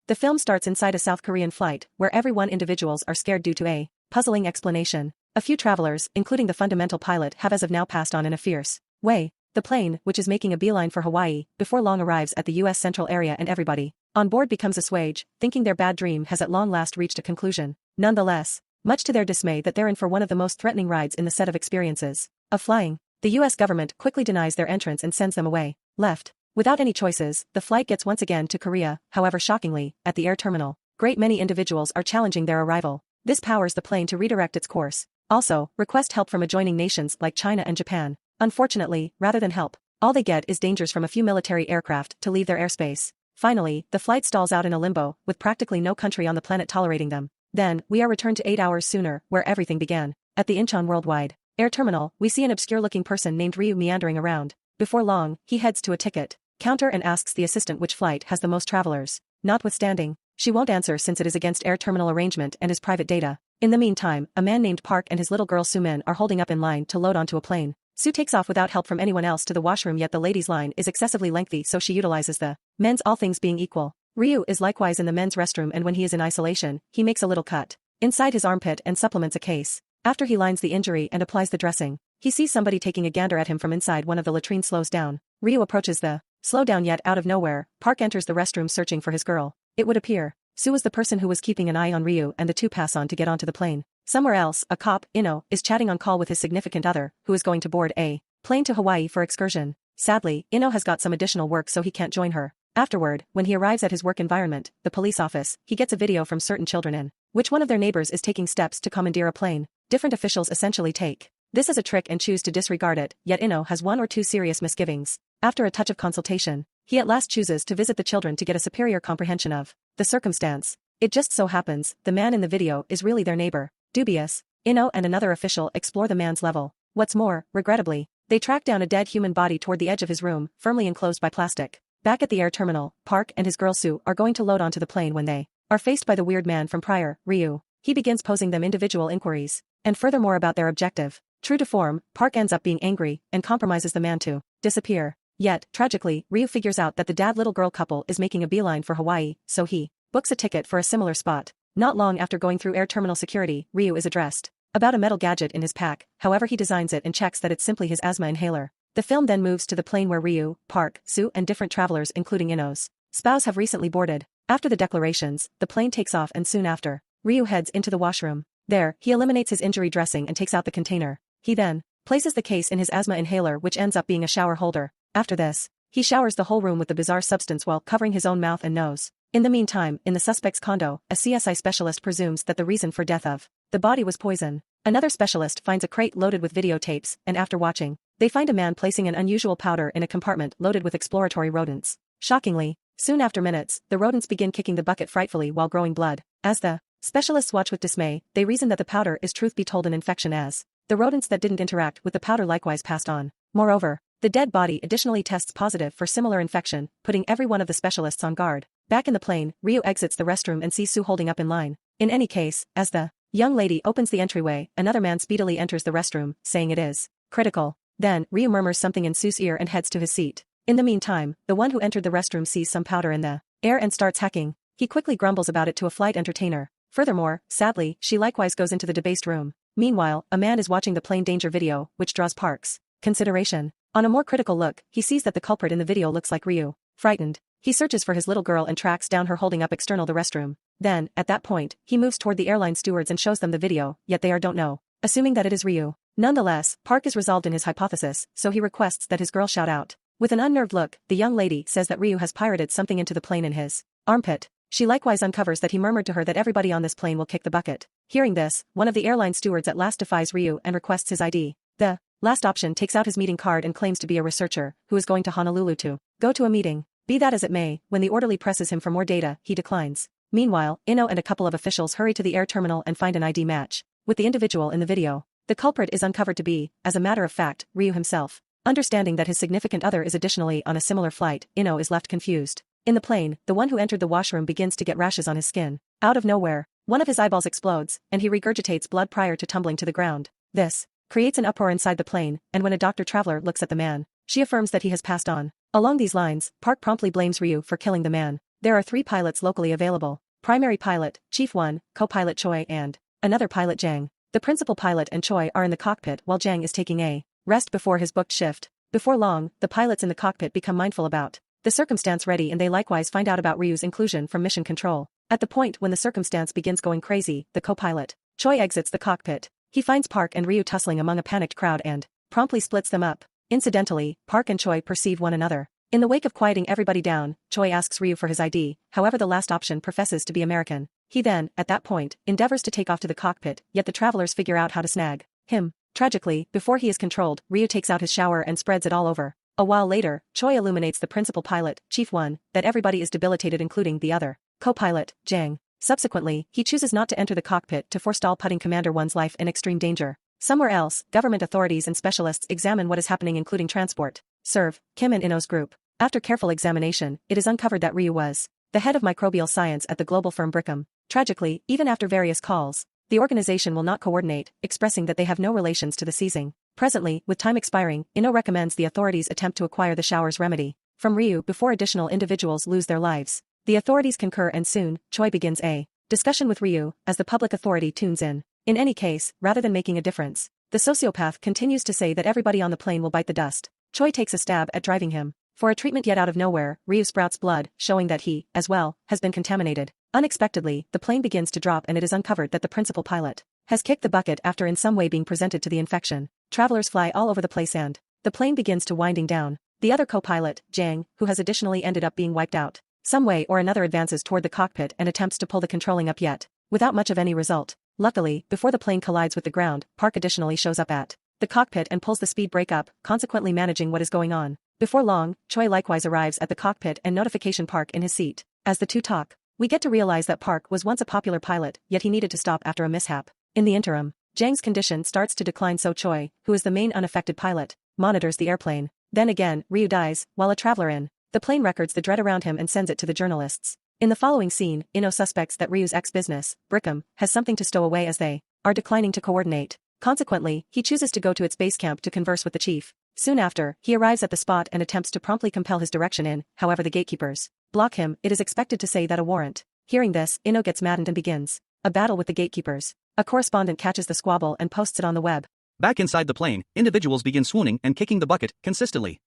The film starts inside a South Korean flight, where everyone individuals are scared due to a puzzling explanation. A few travelers, including the fundamental pilot, have as of now passed on in a fierce way. The plane, which is making a beeline for Hawaii, before long arrives at the U.S. Central area and everybody on board becomes assuaged, thinking their bad dream has at long last reached a conclusion. Nonetheless, much to their dismay that they're in for one of the most threatening rides in the set of experiences of flying. The U.S. government quickly denies their entrance and sends them away. Left without any choices, the flight gets once again to Korea. However, shockingly, at the air terminal, great many individuals are challenging their arrival. This powers the plane to redirect its course. Also, request help from adjoining nations like China and Japan. Unfortunately, rather than help, all they get is dangers from a few military aircraft to leave their airspace. Finally, the flight stalls out in a limbo, with practically no country on the planet tolerating them. Then, we are returned to 8 hours sooner, where everything began. At the Incheon Worldwide Air Terminal, we see an obscure-looking person named Ryu meandering around. Before long, he heads to a ticket counter and asks the assistant which flight has the most travelers. Notwithstanding, she won't answer since it is against air terminal arrangement and is private data. In the meantime, a man named Park and his little girl Soo-min are holding up in line to load onto a plane. Sue takes off without help from anyone else to the washroom, yet the ladies' line is excessively lengthy, so she utilizes the men's, all things being equal. Ryu is likewise in the men's restroom, and when he is in isolation, he makes a little cut inside his armpit and supplements a case. After he lines the injury and applies the dressing, he sees somebody taking a gander at him from inside one of the latrines. Slows down. Ryu approaches the slow down, yet out of nowhere, Park enters the restroom searching for his girl. It would appear Sue was the person who was keeping an eye on Ryu, and the two pass on to get onto the plane. Somewhere else, a cop, Ino, is chatting on call with his significant other, who is going to board a plane to Hawaii for excursion. Sadly, Ino has got some additional work, so he can't join her. Afterward, when he arrives at his work environment, the police office, he gets a video from certain children in which one of their neighbors is taking steps to commandeer a plane. Different officials essentially take this as a trick and choose to disregard it, yet Ino has one or two serious misgivings. After a touch of consultation, he at last chooses to visit the children to get a superior comprehension of the circumstance. It just so happens, the man in the video is really their neighbor. Dubious, Ino and another official explore the man's level. What's more, regrettably, they track down a dead human body toward the edge of his room, firmly enclosed by plastic. Back at the air terminal, Park and his girl Sue are going to load onto the plane when they are faced by the weird man from prior, Ryu. He begins posing them individual inquiries, and furthermore about their objective. True to form, Park ends up being angry and compromises the man to disappear. Yet, tragically, Ryu figures out that the dad-little girl couple is making a beeline for Hawaii, so he books a ticket for a similar spot. Not long after going through air terminal security, Ryu is addressed about a metal gadget in his pack. However, he designs it and checks that it's simply his asthma inhaler. The film then moves to the plane where Ryu, Park, Sue and different travelers including Ino's spouse have recently boarded. After the declarations, the plane takes off, and soon after, Ryu heads into the washroom. There, he eliminates his injury dressing and takes out the container. He then places the case in his asthma inhaler, which ends up being a shower holder. After this, he showers the whole room with the bizarre substance while covering his own mouth and nose. In the meantime, in the suspect's condo, a CSI specialist presumes that the reason for death of the body was poison. Another specialist finds a crate loaded with videotapes, and after watching, they find a man placing an unusual powder in a compartment loaded with exploratory rodents. Shockingly, soon after minutes, the rodents begin kicking the bucket frightfully while growing blood. As the specialists watch with dismay, they reason that the powder is, truth be told, an infection, as the rodents that didn't interact with the powder likewise passed on. Moreover, the dead body additionally tests positive for similar infection, putting every one of the specialists on guard. Back in the plane, Ryu exits the restroom and sees Sue holding up in line. In any case, as the young lady opens the entryway, another man speedily enters the restroom, saying it is critical. Then, Ryu murmurs something in Sue's ear and heads to his seat. In the meantime, the one who entered the restroom sees some powder in the air and starts hacking. He quickly grumbles about it to a flight entertainer. Furthermore, sadly, she likewise goes into the debased room. Meanwhile, a man is watching the plane danger video, which draws Park's consideration. On a more critical look, he sees that the culprit in the video looks like Ryu. Frightened, he searches for his little girl and tracks down her holding up external the restroom. Then, at that point, he moves toward the airline stewards and shows them the video, yet they don't know, assuming that it is Ryu. Nonetheless, Park is resolved in his hypothesis, so he requests that his girl shout out. With an unnerved look, the young lady says that Ryu has pirated something into the plane in his armpit. She likewise uncovers that he murmured to her that everybody on this plane will kick the bucket. Hearing this, one of the airline stewards at last defies Ryu and requests his ID. The last option takes out his meeting card and claims to be a researcher who is going to Honolulu to go to a meeting. Be that as it may, when the orderly presses him for more data, he declines. Meanwhile, Ino and a couple of officials hurry to the air terminal and find an ID match with the individual in the video. The culprit is uncovered to be, as a matter of fact, Ryu himself. Understanding that his significant other is additionally on a similar flight, Ino is left confused. In the plane, the one who entered the washroom begins to get rashes on his skin. Out of nowhere, one of his eyeballs explodes, and he regurgitates blood prior to tumbling to the ground. This creates an uproar inside the plane, and when a doctor traveler looks at the man, she affirms that he has passed on. Along these lines, Park promptly blames Ryu for killing the man. There are 3 pilots locally available. Primary pilot, Chief 1, co-pilot Choi and another pilot Jang. The principal pilot and Choi are in the cockpit while Jang is taking a rest before his booked shift. Before long, the pilots in the cockpit become mindful about the circumstance ready and they likewise find out about Ryu's inclusion from mission control. At the point when the circumstance begins going crazy, the co-pilot, Choi exits the cockpit. He finds Park and Ryu tussling among a panicked crowd and promptly splits them up. Incidentally, Park and Choi perceive one another. In the wake of quieting everybody down, Choi asks Ryu for his ID, however the last option professes to be American. He then, at that point, endeavors to take off to the cockpit, yet the travelers figure out how to snag him. Tragically, before he is controlled, Ryu takes out his shower and spreads it all over. A while later, Choi illuminates the principal pilot, Chief 1, that everybody is debilitated including the other co-pilot, Jang. Subsequently, he chooses not to enter the cockpit to forestall putting Commander 1's life in extreme danger. Somewhere else, government authorities and specialists examine what is happening including transport. Serve, Kim and Ino's group. After careful examination, it is uncovered that Ryu was the head of microbial science at the global firm Brickham. Tragically, even after various calls, the organization will not coordinate, expressing that they have no relations to the seizing. Presently, with time expiring, Ino recommends the authorities attempt to acquire the shower's remedy from Ryu before additional individuals lose their lives. The authorities concur and soon, Choi begins a discussion with Ryu, as the public authority tunes in. In any case, rather than making a difference, the sociopath continues to say that everybody on the plane will bite the dust. Choi takes a stab at driving him. For a treatment yet out of nowhere, Ryu sprouts blood, showing that he, as well, has been contaminated. Unexpectedly, the plane begins to drop and it is uncovered that the principal pilot has kicked the bucket after in some way being presented to the infection. Travelers fly all over the place and the plane begins to winding down. The other co-pilot, Jang, who has additionally ended up being wiped out, some way or another advances toward the cockpit and attempts to pull the controlling up yet, without much of any result. Luckily, before the plane collides with the ground, Park additionally shows up at the cockpit and pulls the speed brake up, consequently managing what is going on. Before long, Choi likewise arrives at the cockpit and notification Park in his seat. As the two talk, we get to realize that Park was once a popular pilot, yet he needed to stop after a mishap. In the interim, Jang's condition starts to decline, so Choi, who is the main unaffected pilot, monitors the airplane. Then again, Ryu dies, while a traveler in the plane records the dread around him and sends it to the journalists. In the following scene, Ino suspects that Ryu's ex-business, Brickham, has something to stow away as they are declining to coordinate. Consequently, he chooses to go to its base camp to converse with the chief. Soon after, he arrives at the spot and attempts to promptly compel his direction in, however the gatekeepers block him. It is expected to say that a warrant. Hearing this, Ino gets maddened and begins a battle with the gatekeepers. A correspondent catches the squabble and posts it on the web. Back inside the plane, individuals begin swooning and kicking the bucket consistently.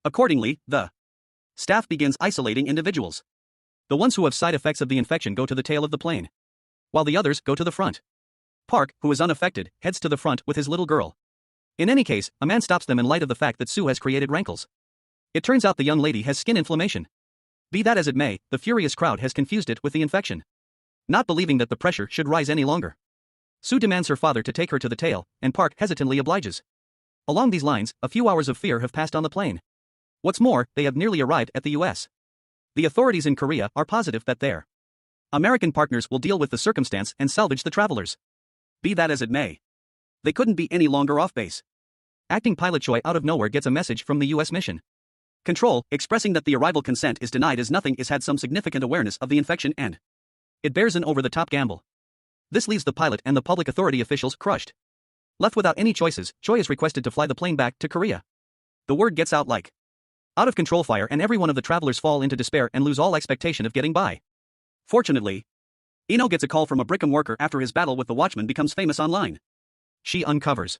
Accordingly, the staff begins isolating individuals. The ones who have side effects of the infection go to the tail of the plane, while the others go to the front. Park, who is unaffected, heads to the front with his little girl. In any case, a man stops them in light of the fact that Sue has created rankles. It turns out the young lady has skin inflammation. Be that as it may, the furious crowd has confused it with the infection. Not believing that the pressure should rise any longer, Sue demands her father to take her to the tail, and Park hesitantly obliges. Along these lines, a few hours of fear have passed on the plane. What's more, they have nearly arrived at the US. The authorities in Korea are positive that their American partners will deal with the circumstance and salvage the travelers. Be that as it may, they couldn't be any longer off base. Acting pilot Choi out of nowhere gets a message from the US mission control, expressing that the arrival consent is denied as nothing is had some significant awareness of the infection and it bears an over-the-top gamble. This leaves the pilot and the public authority officials crushed. Left without any choices, Choi is requested to fly the plane back to Korea. The word gets out like out-of-control fire and every one of the travelers fall into despair and lose all expectation of getting by. Fortunately, Ino gets a call from a Brickham worker after his battle with the watchman becomes famous online. She uncovers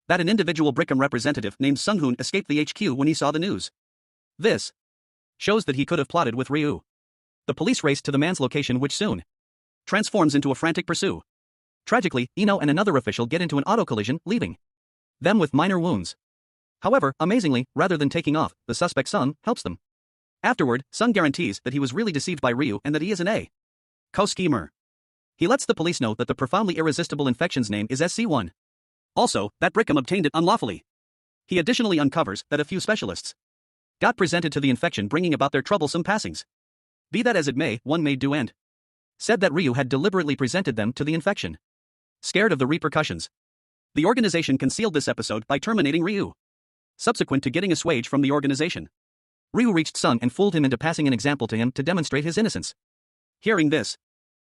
that an individual Brickham representative named Sung-hoon escaped the HQ when he saw the news. This shows that he could have plotted with Ryu. The police race to the man's location, which soon transforms into a frantic pursuit. Tragically, Ino and another official get into an auto collision, leaving them with minor wounds. However, amazingly, rather than taking off, the suspect Sung helps them. Afterward, Sung guarantees that he was really deceived by Ryu and that he is an A co-schemer. He lets the police know that the profoundly irresistible infection's name is SC1. Also, that Brickham obtained it unlawfully. He additionally uncovers that a few specialists got presented to the infection, bringing about their troublesome passings. Be that as it may, one maid do and said that Ryu had deliberately presented them to the infection. Scared of the repercussions, the organization concealed this episode by terminating Ryu. Subsequent to getting assuaged from the organization, Ryu reached Sung and fooled him into passing an example to him to demonstrate his innocence. Hearing this,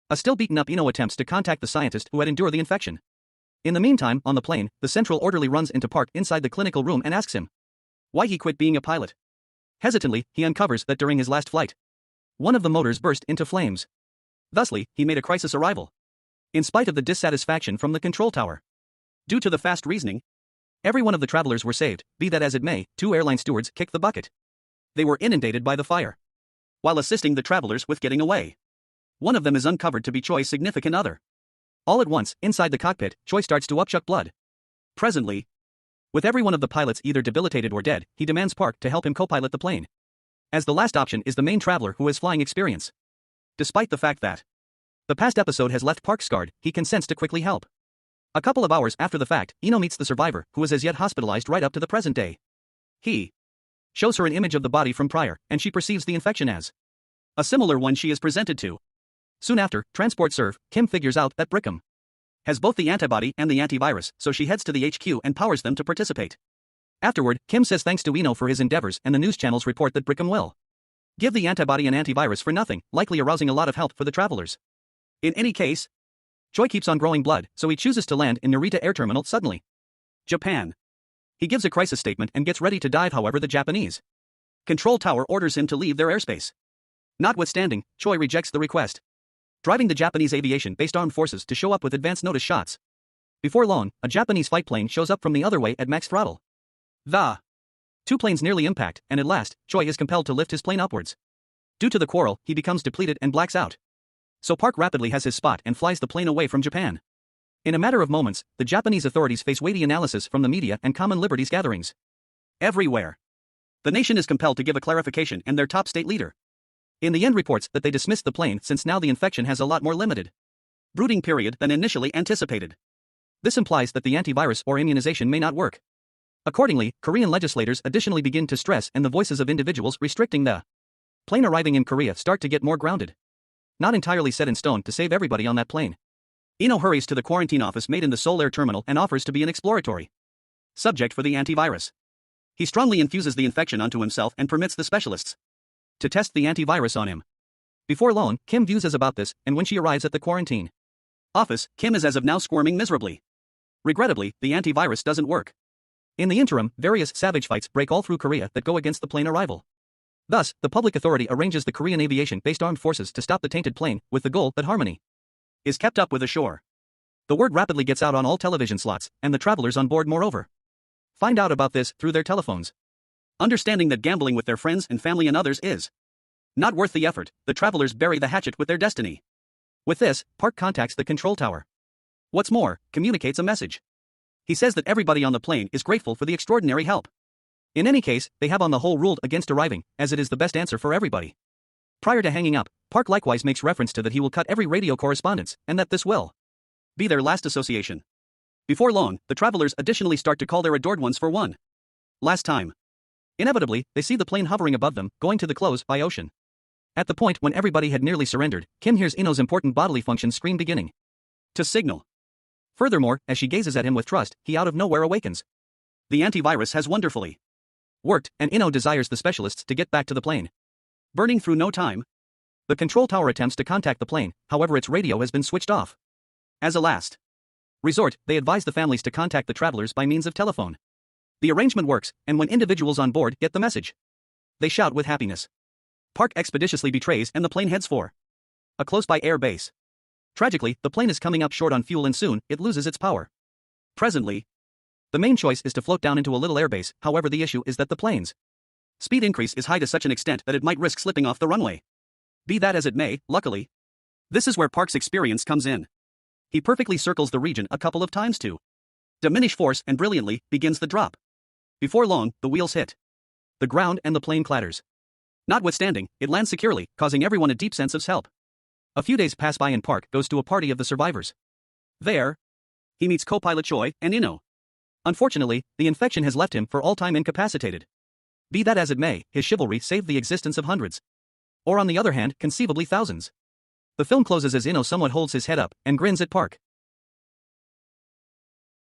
a still beaten up Ino attempts to contact the scientist who had endured the infection. In the meantime, on the plane, the central orderly runs into Park inside the clinical room and asks him why he quit being a pilot. Hesitantly, he uncovers that during his last flight, One of the motors burst into flames. Thusly, he made a crisis arrival. In spite of the dissatisfaction from the control tower. Due to the fast reasoning, every one of the travelers were saved, be that as it may, 2 airline stewards kicked the bucket. They were inundated by the fire. While assisting the travelers with getting away. One of them is uncovered to be Choi's significant other. All at once, inside the cockpit, Choi starts to upchuck blood. Presently, with every one of the pilots either debilitated or dead, he demands Park to help him co-pilot the plane. As the last option is the main traveler who has flying experience. Despite the fact that the past episode has left Park scarred, he consents to quickly help. A couple of hours after the fact, Ino meets the survivor, who is as yet hospitalized right up to the present day. He shows her an image of the body from prior, and she perceives the infection as a similar one she is presented to. Soon after, Transport Serve, Kim figures out that Brickham has both the antibody and the antivirus, so she heads to the HQ and powers them to participate. Afterward, Kim says thanks to Ino for his endeavors, and the news channels report that Brickham will give the antibody and antivirus for nothing, likely arousing a lot of help for the travelers. In any case, Choi keeps on growing blood, so he chooses to land in Narita Air Terminal suddenly. Japan. He gives a crisis statement and gets ready to dive, however the Japanese control tower orders him to leave their airspace. Notwithstanding, Choi rejects the request, driving the Japanese aviation-based armed forces to show up with advance notice shots. Before long, a Japanese fight plane shows up from the other way at max throttle. The 2 planes nearly impact, and at last, Choi is compelled to lift his plane upwards. Due to the quarrel, he becomes depleted and blacks out. So Park rapidly has his spot and flies the plane away from Japan. In a matter of moments, the Japanese authorities face weighty analysis from the media and common liberties gatherings. Everywhere, the nation is compelled to give a clarification, and their top state leader in the end reports that they dismissed the plane since now the infection has a lot more limited brooding period than initially anticipated. This implies that the antivirus or immunization may not work. Accordingly, Korean legislators additionally begin to stress, and the voices of individuals restricting the plane arriving in Korea start to get more grounded. Not entirely set in stone to save everybody on that plane. Ino hurries to the quarantine office made in the Seoul Air Terminal and offers to be an exploratory subject for the antivirus. He strongly infuses the infection onto himself and permits the specialists to test the antivirus on him. Before long, Kim views as about this, and when she arrives at the quarantine office, Kim is as of now squirming miserably. Regrettably, the antivirus doesn't work. In the interim, various savage fights break all through Korea that go against the plane arrival. Thus, the public authority arranges the Korean aviation-based armed forces to stop the tainted plane, with the goal that harmony is kept up with ashore. The word rapidly gets out on all television slots, and the travelers on board moreover find out about this through their telephones. Understanding that gambling with their friends and family and others is not worth the effort, the travelers bury the hatchet with their destiny. With this, Park contacts the control tower. What's more, communicates a message. He says that everybody on the plane is grateful for the extraordinary help. In any case, they have on the whole ruled against arriving, as it is the best answer for everybody. Prior to hanging up, Park likewise makes reference to that he will cut every radio correspondence, and that this will be their last association. Before long, the travelers additionally start to call their adored ones for one last time. Inevitably, they see the plane hovering above them, going to the close by ocean. At the point when everybody had nearly surrendered, Kim hears Ino's important bodily functions scream beginning to signal. Furthermore, as she gazes at him with trust, he out of nowhere awakens. The antivirus has wonderfully worked, and Ino desires the specialists to get back to the plane. Burning through no time, the control tower attempts to contact the plane, however its radio has been switched off. As a last resort, they advise the families to contact the travelers by means of telephone. The arrangement works, and when individuals on board get the message, they shout with happiness. Park expeditiously betrays, and the plane heads for a close-by air base. Tragically, the plane is coming up short on fuel, and soon, it loses its power. Presently, the main choice is to float down into a little airbase, however the issue is that the plane's speed increase is high to such an extent that it might risk slipping off the runway. Be that as it may, luckily, this is where Park's experience comes in. He perfectly circles the region a couple of times to diminish force and brilliantly begins the drop. Before long, the wheels hit the ground and the plane clatters. Notwithstanding, it lands securely, causing everyone a deep sense of help. A few days pass by and Park goes to a party of the survivors. There, he meets co-pilot Choi and Ino. Unfortunately, the infection has left him for all time incapacitated. Be that as it may, his chivalry saved the existence of hundreds. Or on the other hand, conceivably thousands. The film closes as Ino somewhat holds his head up and grins at Park.